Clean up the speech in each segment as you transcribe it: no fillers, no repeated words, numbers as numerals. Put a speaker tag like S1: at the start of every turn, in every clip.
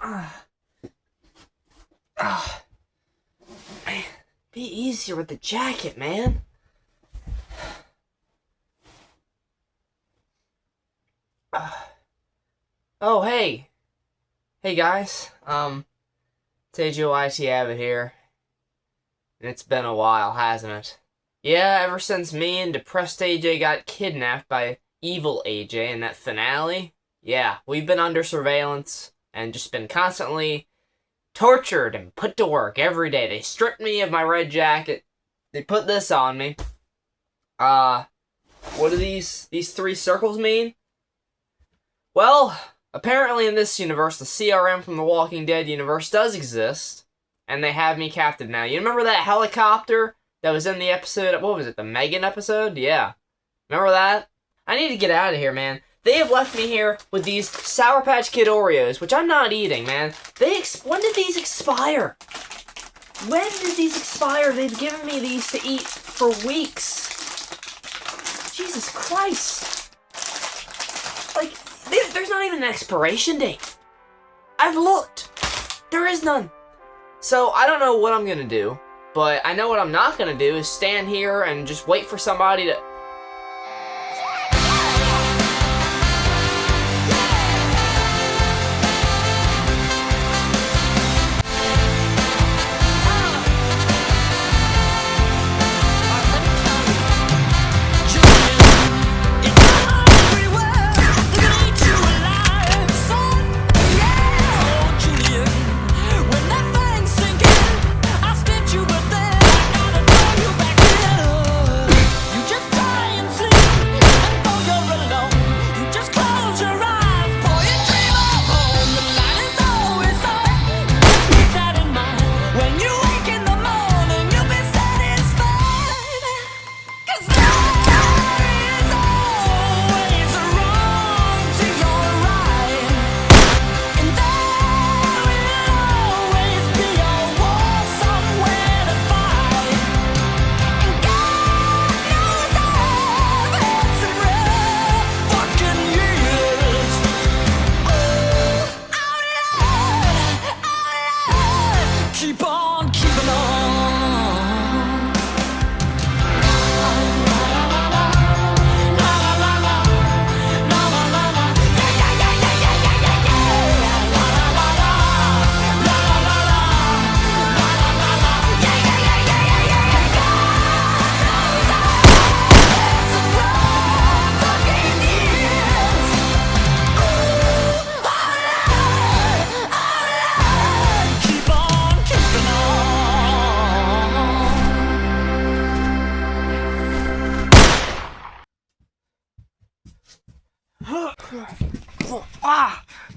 S1: Man, be easier with the jacket, man. Oh, hey. Hey, guys. It's AJYT Abbott here. And it's been a while, hasn't it? Yeah, ever since me and depressed AJ got kidnapped by evil AJ in that finale. Yeah, we've been under surveillance and just been constantly tortured and put to work every day. They stripped me of my red jacket. They put this on me. What do these three circles mean? Well, apparently in this universe, the CRM from the Walking Dead universe does exist, and they have me captive now. You remember that helicopter that was in the episode, what was it, the Megan episode? Yeah. Remember that? I need to get out of here, man. They have left me here with these Sour Patch Kid Oreos, which I'm not eating, man. When did these expire? When did these expire? They've given me these to eat for weeks. Jesus Christ. Like, there's not even an expiration date. I've looked. There is none. So, I don't know what I'm gonna do, but I know what I'm not gonna do is stand here and just wait for somebody to...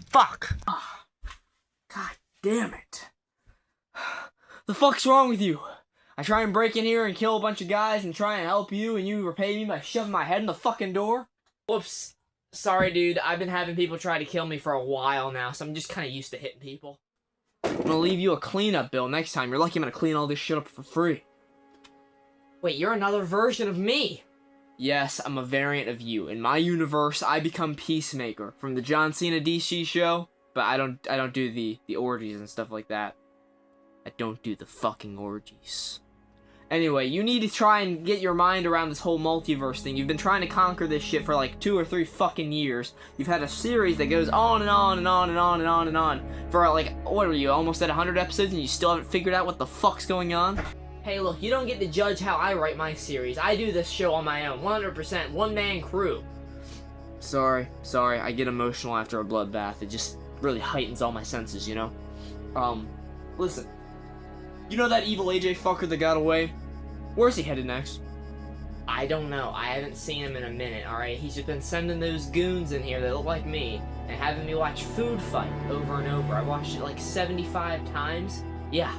S1: Fuck. God damn it. The fuck's wrong with you? I try and break in here and kill a bunch of guys and try and help you, and you repay me by shoving my head in the fucking door? Whoops. Sorry, dude. I've been having people try to kill me for a while now, so I'm just kind of used to hitting people. I'm gonna leave you a cleanup bill next time. You're lucky I'm gonna clean all this shit up for free. Wait, you're another version of me? Yes, I'm a variant of you. In my universe, I become Peacemaker from the John Cena DC show, but I don't do the orgies and stuff like that. I don't do the fucking orgies. Anyway, you need to try and get your mind around this whole multiverse thing. You've been trying to conquer this shit for like 2 or 3 fucking years. You've had a series that goes on and on and on and on and on and on for like, what are you, almost at 100 episodes and you still haven't figured out what the fuck's going on? Hey, look, you don't get to judge how I write my series. I do this show on my own, 100%, one-man crew. Sorry, I get emotional after a bloodbath. It just really heightens all my senses, you know? Listen. You know that evil AJ fucker that got away? Where's he headed next? I don't know. I haven't seen him in a minute, alright? He's just been sending those goons in here that look like me and having me watch Food Fight over and over. I watched it like 75 times. Yeah.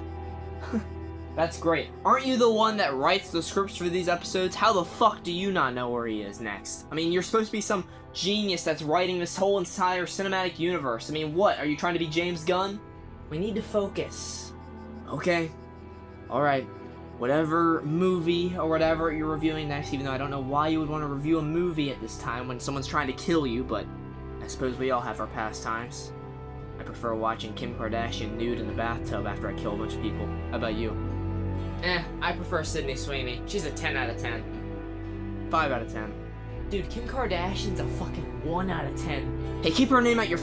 S1: That's great. Aren't you the one that writes the scripts for these episodes? How the fuck do you not know where he is next? I mean, you're supposed to be some genius that's writing this whole entire cinematic universe. I mean, what? Are you trying to be James Gunn? We need to focus. Okay. Alright. Whatever movie or whatever you're reviewing next, even though I don't know why you would want to review a movie at this time when someone's trying to kill you, but I suppose we all have our pastimes. I prefer watching Kim Kardashian nude in the bathtub after I kill a bunch of people. How about you? I prefer Sydney Sweeney. She's a 10 out of 10. 5 out of 10. Dude, Kim Kardashian's a fucking 1 out of 10. Hey, keep her name out your...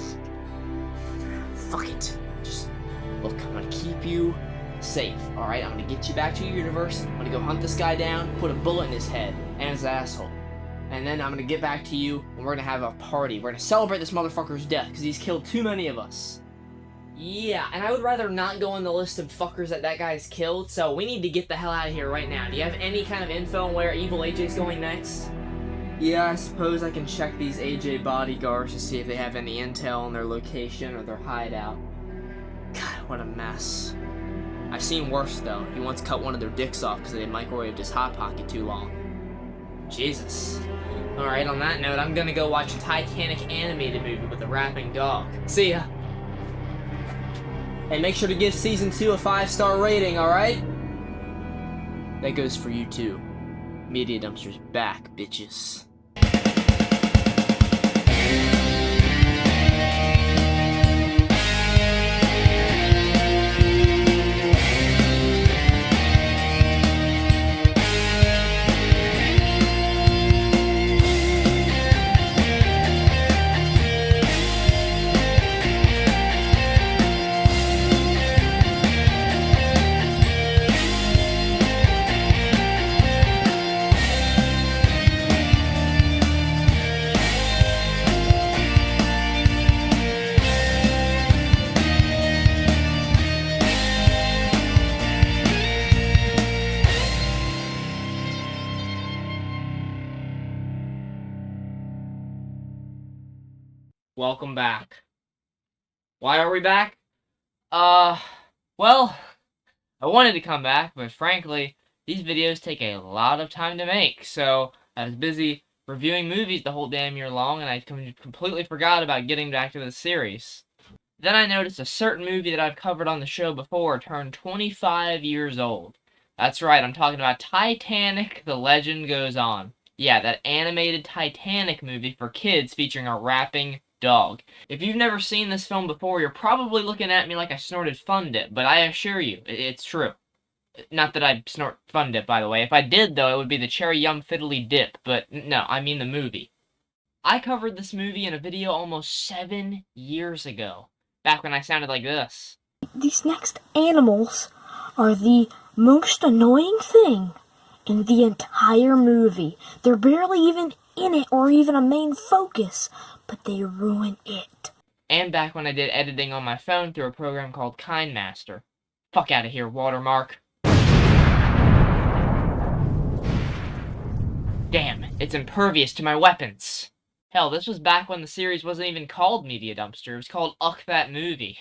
S1: Fuck it. Just... Look, I'm gonna keep you safe, alright? I'm gonna get you back to your universe. I'm gonna go hunt this guy down, put a bullet in his head and his asshole. And then I'm gonna get back to you, and we're gonna have a party. We're gonna celebrate this motherfucker's death, because he's killed too many of us. Yeah, and I would rather not go on the list of fuckers that guy's killed, so we need to get the hell out of here right now. Do you have any kind of info on where Evil AJ's going next? Yeah, I suppose I can check these AJ bodyguards to see if they have any intel on their location or their hideout. God, what a mess. I've seen worse, though. He once cut one of their dicks off because they microwaved his Hot Pocket too long. Jesus. Alright, on that note, I'm gonna go watch a Titanic animated movie with a rapping dog. See ya! And make sure to give Season 2 a 5-star rating, alright? That goes for you too. Media Dumpster's back, bitches. Welcome back. Why are we back? Well, I wanted to come back, but frankly, these videos take a lot of time to make, so I was busy reviewing movies the whole damn year long, and I completely forgot about getting back to this series. Then I noticed a certain movie that I've covered on the show before turned 25 years old. That's right, I'm talking about Titanic, The Legend Goes On. Yeah, that animated Titanic movie for kids featuring a rapping dog. If you've never seen this film before, you're probably looking at me like I snorted Fun Dip, but I assure you, it's true. Not that I snort Fun Dip, by the way. If I did, though, it would be the Cherry Yum Fiddly Dip, but no, I mean the movie. I covered this movie in a video almost 7 years ago, back when I sounded like this.
S2: These next animals are the most annoying thing in the entire movie. They're barely even in it or even a main focus, but they ruin it.
S1: And back when I did editing on my phone through a program called KindMaster. Fuck out of here, Watermark. Damn, it's impervious to my weapons. Hell, this was back when the series wasn't even called Media Dumpster. It was called Uck That Movie.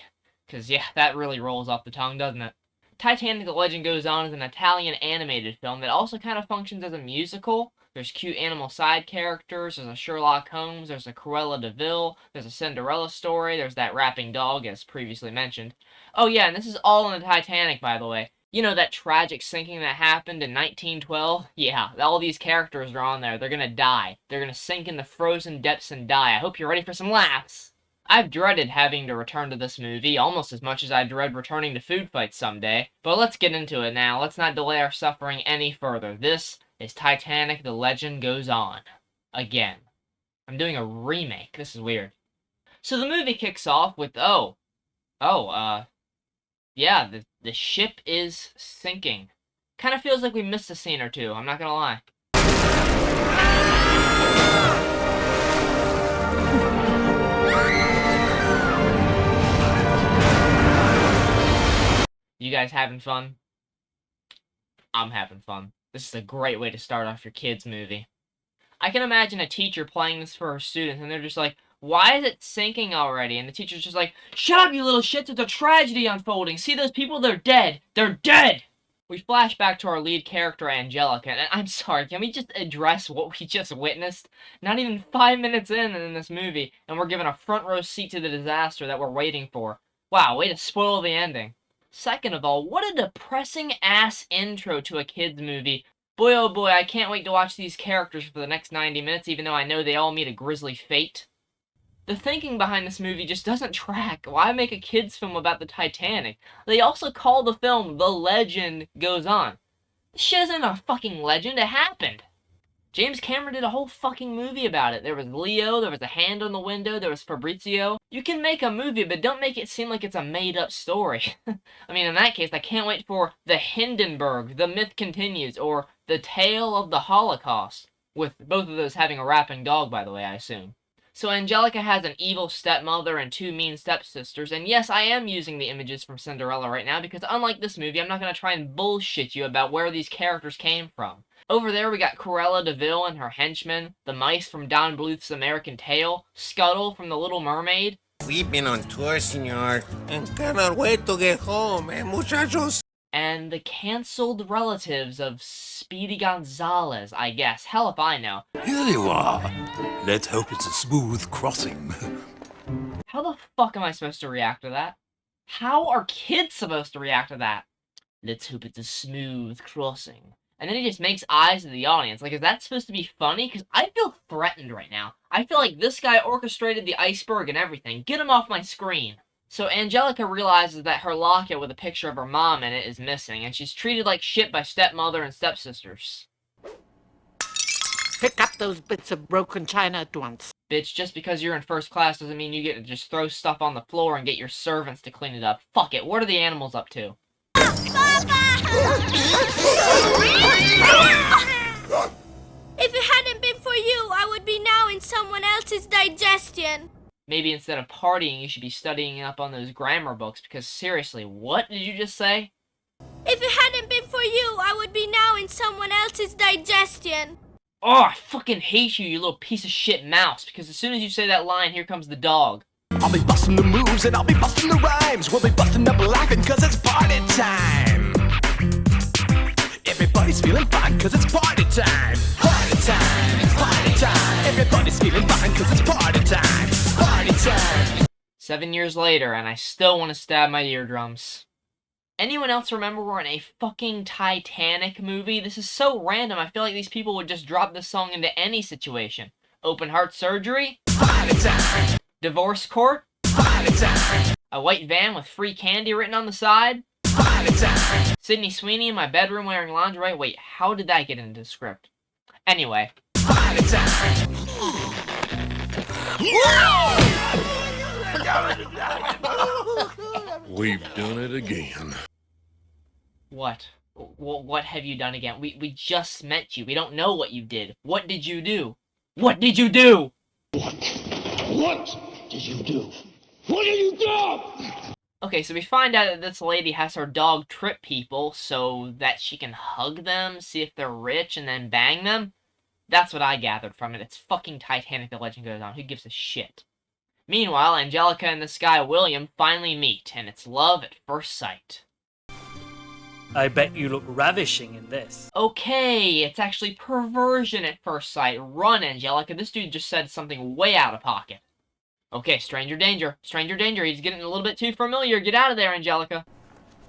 S1: 'Cause yeah, that really rolls off the tongue, doesn't it? Titanic: The Legend Goes On is an Italian animated film that also kind of functions as a musical. There's cute animal side characters, there's a Sherlock Holmes, there's a Cruella de Vil, there's a Cinderella story, there's that rapping dog, as previously mentioned. Oh yeah, and this is all in the Titanic, by the way. You know that tragic sinking that happened in 1912? Yeah, all these characters are on there. They're gonna die. They're gonna sink in the frozen depths and die. I hope you're ready for some laughs. I've dreaded having to return to this movie almost as much as I dread returning to food fights someday. But let's get into it now. Let's not delay our suffering any further. This is Titanic: The Legend Goes On. Again. I'm doing a remake. This is weird. So the movie kicks off with, yeah, the ship is sinking. Kind of feels like we missed a scene or two, I'm not gonna lie. You guys having fun? I'm having fun. This is a great way to start off your kids' movie. I can imagine a teacher playing this for her students, and they're just like, why is it sinking already? And the teacher's just like, shut up, you little shits, it's a tragedy unfolding. See those people? They're dead. They're dead! We flash back to our lead character, Angelica, and I'm sorry, can we just address what we just witnessed? Not even 5 minutes in this movie, and we're given a front row seat to the disaster that we're waiting for. Wow, way to spoil the ending. Second of all, what a depressing-ass intro to a kid's movie. Boy, oh boy, I can't wait to watch these characters for the next 90 minutes, even though I know they all meet a grisly fate. The thinking behind this movie just doesn't track. Why make a kids film about the Titanic? They also call the film The Legend Goes On. This shit isn't a fucking legend, it happened. James Cameron did a whole fucking movie about it. There was Leo, there was a hand on the window, there was Fabrizio. You can make a movie, but don't make it seem like it's a made-up story. I mean, in that case, I can't wait for The Hindenburg, The Myth Continues, or The Tale of the Holocaust. With both of those having a rapping dog, by the way, I assume. So Angelica has an evil stepmother and 2 mean stepsisters, and yes, I am using the images from Cinderella right now, because unlike this movie, I'm not going to try and bullshit you about where these characters came from. Over there, we got Cruella de Vil and her henchmen, the mice from Don Bluth's American Tail, Scuttle from The Little Mermaid.
S3: We've been on tour, senor, and cannot wait to get home, muchachos?
S1: And the cancelled relatives of Speedy Gonzales, I guess. Hell if I know.
S4: Here you are. Let's hope it's a smooth crossing.
S1: How the fuck am I supposed to react to that? How are kids supposed to react to that? Let's hope it's a smooth crossing. And then he just makes eyes at the audience. Like, is that supposed to be funny? Because I feel threatened right now. I feel like this guy orchestrated the iceberg and everything. Get him off my screen. So Angelica realizes that her locket with a picture of her mom in it is missing, and she's treated like shit by stepmother and stepsisters.
S5: Pick up those bits of broken china at once.
S1: Bitch, just because you're in first class doesn't mean you get to just throw stuff on the floor and get your servants to clean it up. Fuck it, what are the animals up to?
S6: If it hadn't been for you, I would be now in someone else's digestion.
S1: Maybe instead of partying, you should be studying up on those grammar books, because seriously, what did you just say?
S6: If it hadn't been for you, I would be now in someone else's digestion.
S1: Oh, I fucking hate you, you little piece of shit mouse, because as soon as you say that line, here comes the dog.
S4: I'll be busting the moves and I'll be busting the rhymes. We'll be busting up laughing cause it's party time. Everybody's feeling fine cause it's party time. Party time, it's party time. Everybody's feeling fine cause it's party time. Party time.
S1: 7 years later, and I still want to stab my eardrums. Anyone else remember we're in a fucking Titanic movie? This is so random, I feel like these people would just drop this song into any situation. Open heart surgery?
S4: Party time.
S1: Divorce court?
S4: Party time.
S1: A white van with free candy written on the side?
S4: Party time.
S1: Sydney Sweeney in my bedroom wearing lingerie? Wait, how did that get into the script? Anyway.
S4: Party time. We've done it again.
S1: What? What have you done again? We just met you. We don't know what you did. What did you do? What did you do?
S7: What did you do? What did you do?
S1: Okay, so we find out that this lady has her dog trip people so that she can hug them, see if they're rich, and then bang them. That's what I gathered from it. It's fucking Titanic, The Legend Goes On. Who gives a shit? Meanwhile, Angelica and this guy William finally meet, and it's love at first sight.
S8: I bet you look ravishing in this.
S1: Okay, it's actually perversion at first sight. Run, Angelica. This dude just said something way out of pocket. Okay, stranger danger. Stranger danger. He's getting a little bit too familiar. Get out of there, Angelica.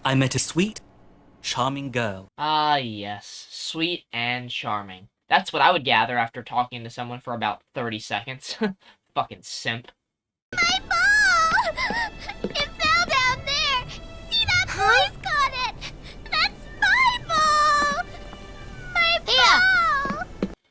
S8: I met a sweet, charming girl.
S1: Ah, yes. Sweet and charming. That's what I would gather after talking to someone for about 30 seconds. Fucking simp.
S6: My ball! It fell down there! See, that boy's got it! That's my ball! My ball!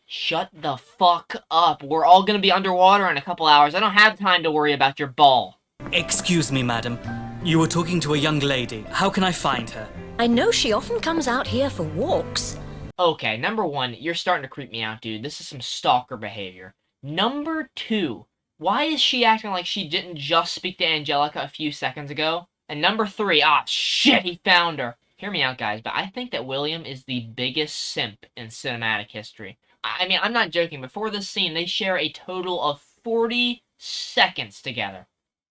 S1: Shut the fuck up. We're all gonna be underwater in a couple hours. I don't have time to worry about your ball.
S8: Excuse me, madam. You were talking to a young lady. How can I find her?
S9: I know she often comes out here for walks.
S1: Okay, number one, you're starting to creep me out, dude. This is some stalker behavior. Number two, why is she acting like she didn't just speak to Angelica a few seconds ago? And number three, shit, he found her. Hear me out, guys, but I think that William is the biggest simp in cinematic history. I mean, I'm not joking. Before this scene, they share a total of 40 seconds together.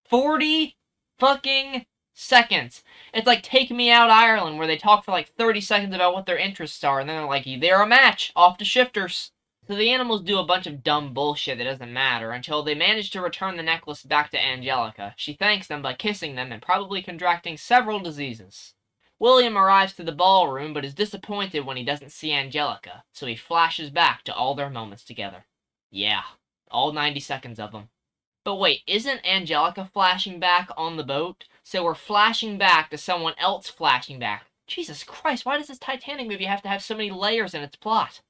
S1: 40 fucking seconds. It's like Take Me Out Ireland, where they talk for like 30 seconds about what their interests are, and then they're like, they're a match, off to shifters. So the animals do a bunch of dumb bullshit that doesn't matter until they manage to return the necklace back to Angelica. She thanks them by kissing them and probably contracting several diseases. William arrives to the ballroom but is disappointed when he doesn't see Angelica, so he flashes back to all their moments together. Yeah, all 90 seconds of them. But wait, isn't Angelica flashing back on the boat? So we're flashing back to someone else flashing back. Jesus Christ, why does this Titanic movie have to have so many layers in its plot?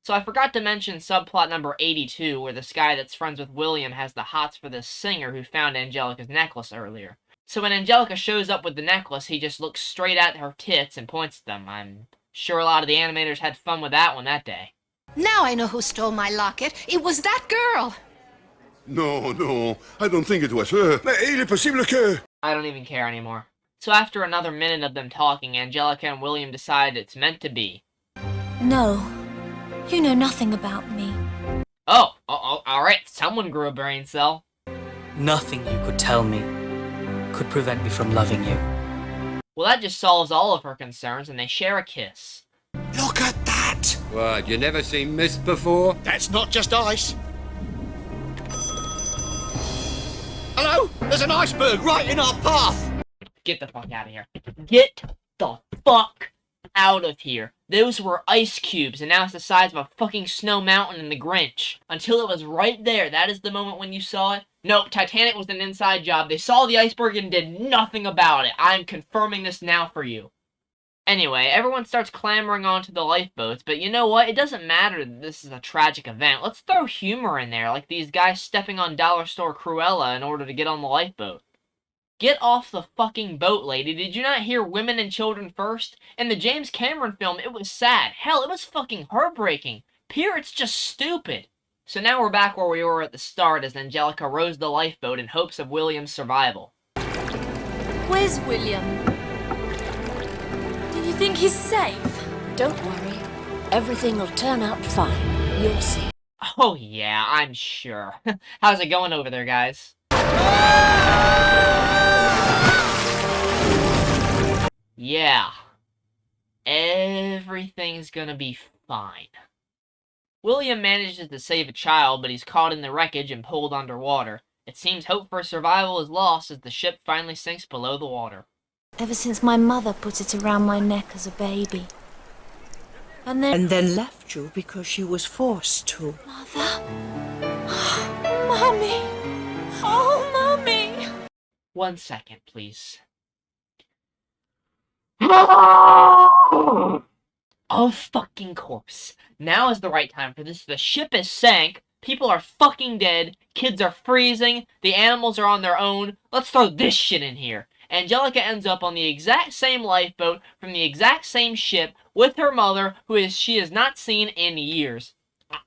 S1: So I forgot to mention subplot number 82, where this guy that's friends with William has the hots for this singer who found Angelica's necklace earlier. So when Angelica shows up with the necklace, he just looks straight at her tits and points at them. I'm sure a lot of the animators had fun with that one that day.
S9: Now I know who stole my locket. It was that girl.
S7: No, no, I don't think it was her. Mais il est possible que...
S1: I don't even care anymore. So after another minute of them talking, Angelica and William decide it's meant to be.
S9: No, you know nothing about me.
S1: Oh, alright, someone grew a brain cell.
S8: Nothing you could tell me could prevent me from loving you.
S1: Well, that just solves all of her concerns, and they share a kiss.
S3: Look at that! What, you never seen mist before?
S4: That's not just ice. Hello? There's an iceberg right in our path!
S1: Get the fuck out of here. Get the fuck out of here. Those were ice cubes, and now it's the size of a fucking snow mountain in The Grinch. Until it was right there, that is the moment when you saw it. Nope, Titanic was an inside job. They saw the iceberg and did nothing about it. I'm confirming this now for you. Anyway, everyone starts clambering onto the lifeboats, but you know what? It doesn't matter that this is a tragic event. Let's throw humor in there, like these guys stepping on dollar store Cruella in order to get on the lifeboat. Get off the fucking boat, lady. Did you not hear women and children first? In the James Cameron film, it was sad. Hell, it was fucking heartbreaking. Here, it's just stupid. So now we're back where we were at the start as Angelica rows the lifeboat in hopes of William's survival.
S9: Where's William? Do you think he's safe? Don't worry. Everything will turn out fine. You'll see.
S1: Oh yeah, I'm sure. How's it going over there, guys? Yeah. Everything's gonna be fine. William manages to save a child, but he's caught in the wreckage and pulled underwater. It seems hope for survival is lost as the ship finally sinks below the water.
S9: Ever since my mother put it around my neck as a baby. And then
S5: left you because she was forced to.
S9: Mother? Mommy! Oh, Mommy!
S1: 1 second, please. Of fucking course. Now is the right time for this. The ship is sank. People are fucking dead. Kids are freezing. The animals are on their own. Let's throw this shit in here. Angelica ends up on the exact same lifeboat from the exact same ship with her mother, who she has not seen in years.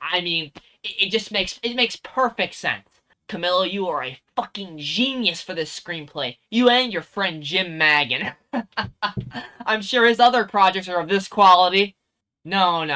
S1: I mean, it makes perfect sense. Camilla, you are a fucking genius for this screenplay. You and your friend Jim Magan. I'm sure his other projects are of this quality. No.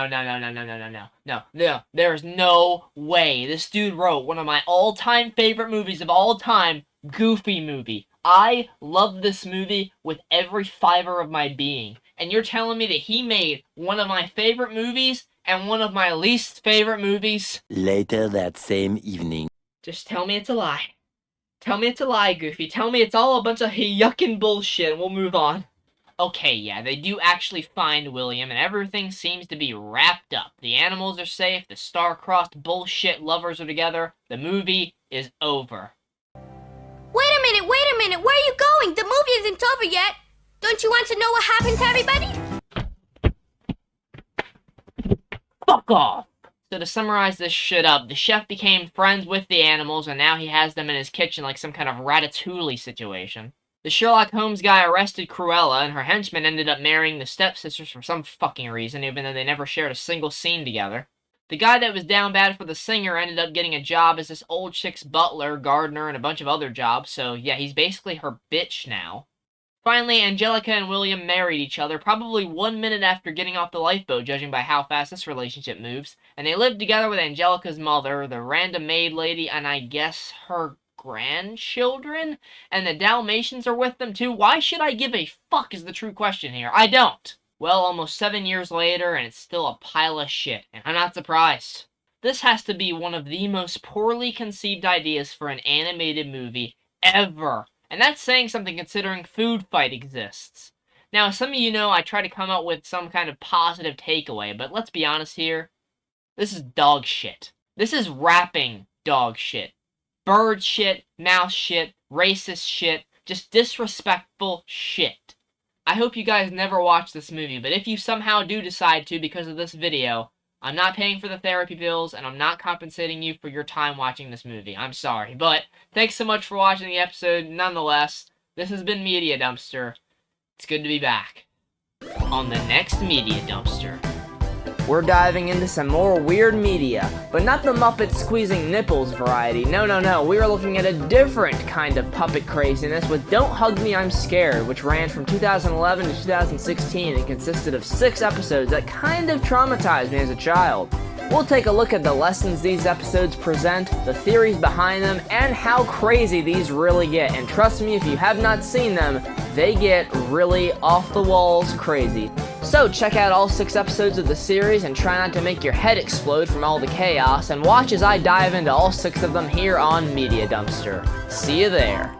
S1: There's no way. This dude wrote one of my all-time favorite movies of all time, Goofy Movie. I love this movie with every fiber of my being. And you're telling me that he made one of my favorite movies and one of my least favorite movies?
S10: Later that same evening.
S1: Just tell me it's a lie. Tell me it's a lie, Goofy. Tell me it's all a bunch of yuckin' bullshit and we'll move on. Okay, yeah, they do actually find William and everything seems to be wrapped up. The animals are safe, the star-crossed bullshit lovers are together, the movie is over.
S6: Wait a minute, where are you going? The movie isn't over yet. Don't you want to know what happened to everybody?
S1: Fuck off! So to summarize this shit up, the chef became friends with the animals and now he has them in his kitchen like some kind of ratatouille situation. The Sherlock Holmes guy arrested Cruella and her henchmen ended up marrying the stepsisters for some fucking reason, even though they never shared a single scene together. The guy that was down bad for the singer ended up getting a job as this old chick's butler, gardener, and a bunch of other jobs, so yeah, he's basically her bitch now. Finally, Angelica and William married each other probably 1 minute after getting off the lifeboat, judging by how fast this relationship moves, and they lived together with Angelica's mother, the random maid lady, and I guess her grandchildren? And the Dalmatians are with them too? Why should I give a fuck is the true question here. I don't. Well, almost 7 years later, and it's still a pile of shit, and I'm not surprised. This has to be one of the most poorly conceived ideas for an animated movie ever. And that's saying something considering Food Fight exists. Now, as some of you know, I try to come up with some kind of positive takeaway, but let's be honest here. This is dog shit. This is rapping dog shit. bird shit, mouse shit, racist shit, just disrespectful shit. I hope you guys never watch this movie, but if you somehow do decide to because of this video, I'm not paying for the therapy bills, and I'm not compensating you for your time watching this movie. I'm sorry, but thanks so much for watching the episode nonetheless. This has been Media Dumpster. It's good to be back. On the next Media Dumpster, we're diving into some more weird media, but not the Muppet squeezing nipples variety. No. We are looking at a different kind of puppet craziness with Don't Hug Me, I'm Scared, which ran from 2011 to 2016 and consisted of 6 episodes that kind of traumatized me as a child. We'll take a look at the lessons these episodes present, the theories behind them, and how crazy these really get. And trust me, if you have not seen them, they get really off-the-walls crazy. So check out all 6 episodes of the series and try not to make your head explode from all the chaos, and watch as I dive into all 6 of them here on Media Dumpster. See you there.